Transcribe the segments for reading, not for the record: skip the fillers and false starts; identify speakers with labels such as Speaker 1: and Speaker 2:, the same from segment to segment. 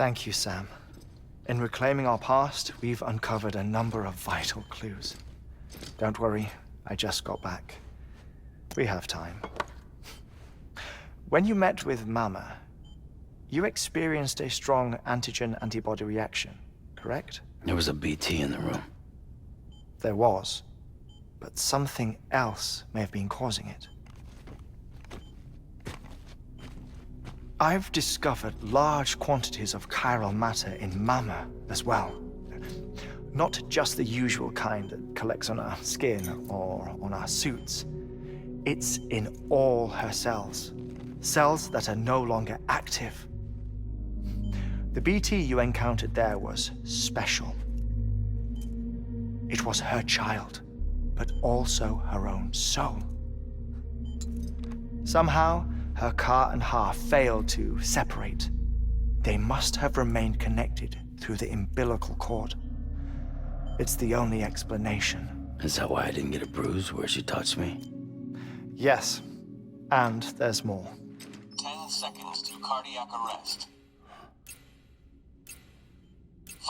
Speaker 1: Thank you, Sam. In reclaiming our past, we've uncovered a number of vital clues. Don't worry, I just got back. We have time. When you met with Mama, you experienced a strong antigen-antibody reaction, correct?
Speaker 2: There was a BT in the room.
Speaker 1: There was, but something else may have been causing it. I've discovered large quantities of chiral matter in Mama as well. Not just the usual kind that collects on our skin or on our suits. It's in all her cells. Cells that are no longer active. The BT you encountered there was special. It was her child, but also her own soul. Somehow, her Ka and Ha failed to separate. They must have remained connected through the umbilical cord. It's the only explanation.
Speaker 2: Is that why I didn't get a bruise where she touched me?
Speaker 1: Yes, and there's more.
Speaker 3: 10 seconds to cardiac arrest. 5,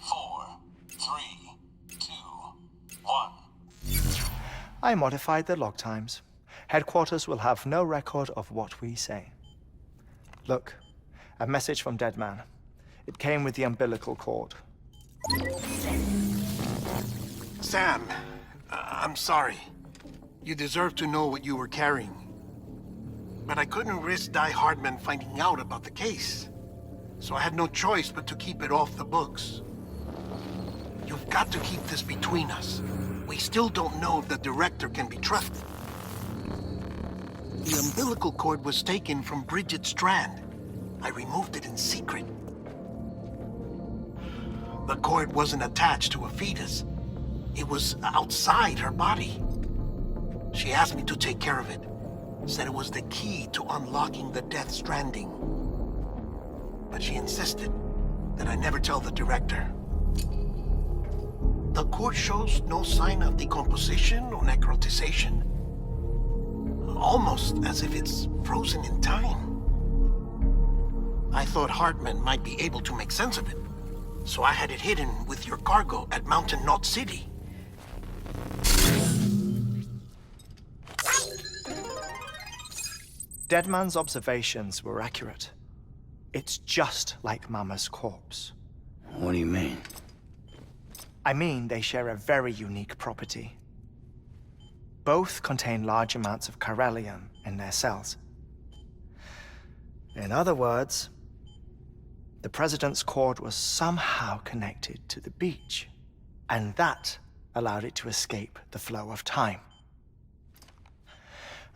Speaker 3: 4, 3, 2, 1.
Speaker 1: I modified the log times. Headquarters will have no record of what we say. Look, a message from Deadman. It came with the umbilical cord.
Speaker 4: Sam, I'm sorry. You deserve to know what you were carrying. But I couldn't risk Die Hardman finding out about the case. So I had no choice but to keep it off the books. You've got to keep this between us. We still don't know if the director can be trusted. The umbilical cord was taken from Bridget Strand. I removed it in secret. The cord wasn't attached to a fetus. It was outside her body. She asked me to take care of it. Said it was the key to unlocking the Death Stranding. But she insisted that I never tell the director. The cord shows no sign of decomposition or necrotization. Almost as if it's frozen in time. I thought Hartman might be able to make sense of it. So I had it hidden with your cargo at Mountain Knot City.
Speaker 1: Deadman's observations were accurate. It's just like Mama's corpse.
Speaker 2: What do you mean?
Speaker 1: I mean, they share a very unique property. Both contain large amounts of chiralium in their cells. In other words, the President's cord was somehow connected to the beach, and that allowed it to escape the flow of time.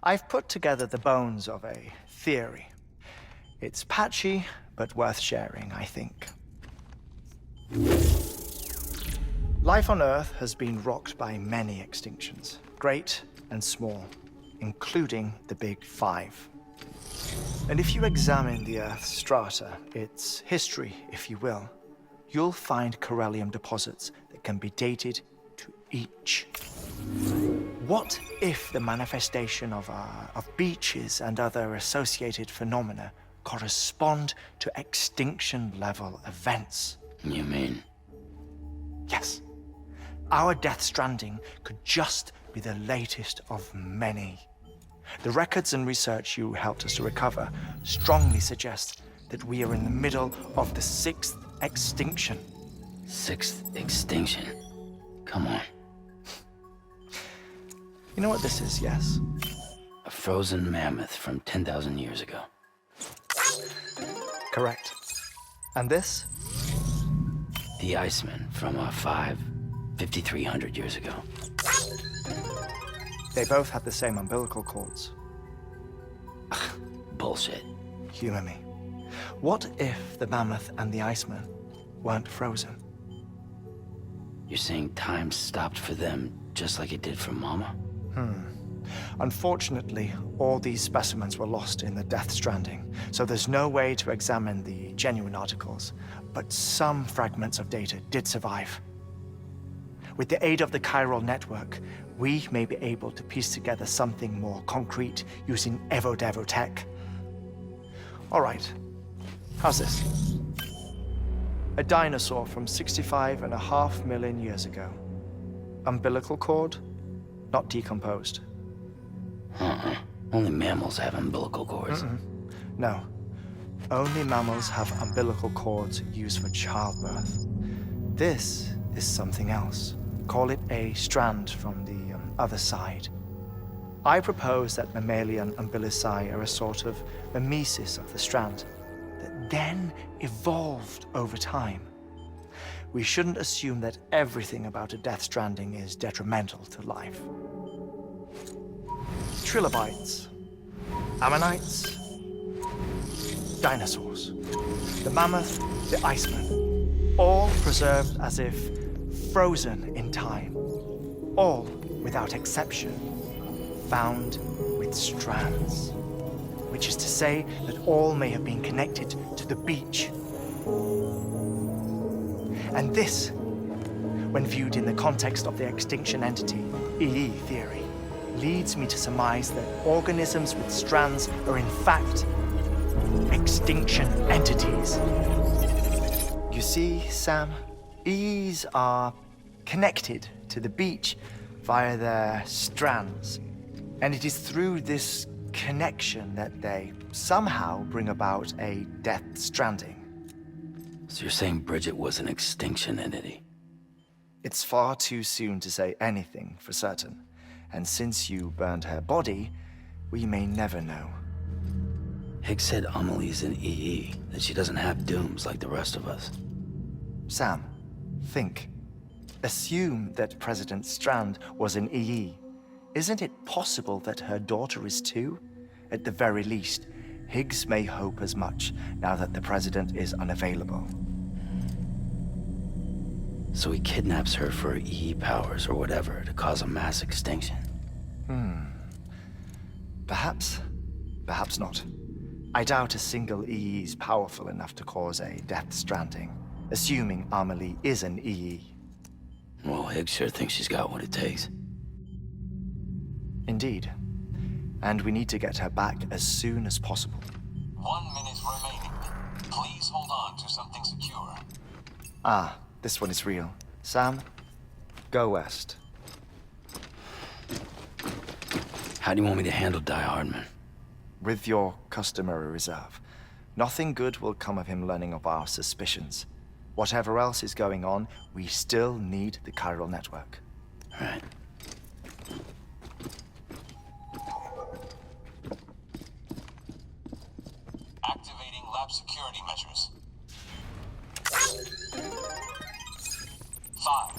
Speaker 1: I've put together the bones of a theory. It's patchy, but worth sharing, I think. Life on Earth has been rocked by many extinctions, great and small, including the Big Five. And if you examine the Earth's strata, its history, if you will, you'll find chiralium deposits that can be dated to each. What if the manifestation of beaches and other associated phenomena correspond to extinction-level events?
Speaker 2: You mean?
Speaker 1: Yes. Our Death Stranding could just be the latest of many. The records and research you helped us to recover strongly suggest that we are in the middle of the 6th extinction.
Speaker 2: 6th extinction? Come on.
Speaker 1: You know what this is, yes?
Speaker 2: A frozen mammoth from 10,000 years ago.
Speaker 1: Correct. And this?
Speaker 2: The Iceman from 5,300 years ago.
Speaker 1: They both had the same umbilical cords.
Speaker 2: Bullshit.
Speaker 1: Humor me. What if the mammoth and the Iceman weren't frozen?
Speaker 2: You're saying time stopped for them just like it did for Mama?
Speaker 1: Unfortunately, all these specimens were lost in the Death Stranding, so there's no way to examine the genuine articles, but some fragments of data did survive. With the aid of the chiral network, we may be able to piece together something more concrete using Evo-Devo tech. All right, how's this? A dinosaur from 65.5 million years ago. Umbilical cord, not decomposed.
Speaker 2: Only mammals have umbilical cords.
Speaker 1: No. Only mammals have umbilical cords used for childbirth. This is something else. Call it a strand from the other side. I propose that mammalian umbilici are a sort of mimesis of the strand that then evolved over time. We shouldn't assume that everything about a death stranding is detrimental to life. Trilobites, ammonites, dinosaurs, the mammoth, the iceman, all preserved as if frozen in time, all, without exception, found with strands, which is to say that all may have been connected to the beach. And this, when viewed in the context of the extinction entity, EE theory, leads me to surmise that organisms with strands are in fact extinction entities. You see, Sam, EEs are connected to the beach via their strands. And it is through this connection that they somehow bring about a death stranding.
Speaker 2: So you're saying Bridget was an extinction entity?
Speaker 1: It's far too soon to say anything for certain. And since you burned her body, we may never know.
Speaker 2: Higgs said Amelie's an EE, that she doesn't have dooms like the rest of us.
Speaker 1: Sam, think. Assume that President Strand was an EE. Isn't it possible that her daughter is too? At the very least, Higgs may hope as much now that the president is unavailable.
Speaker 2: So he kidnaps her for her EE powers or whatever to cause a mass extinction.
Speaker 1: Perhaps. Perhaps not. I doubt a single EE is powerful enough to cause a death stranding, assuming Amelie is an EE.
Speaker 2: Well, Higgs sure thinks she's got what it takes.
Speaker 1: Indeed. And we need to get her back as soon as possible.
Speaker 3: 1 minute remaining. Please hold on to something secure.
Speaker 1: Ah, this one is real. Sam, go west.
Speaker 2: How do you want me to handle Die Hardman?
Speaker 1: With your customary reserve. Nothing good will come of him learning of our suspicions. Whatever else is going on, we still need the chiral network.
Speaker 2: All right.
Speaker 3: Activating lab security measures. 5,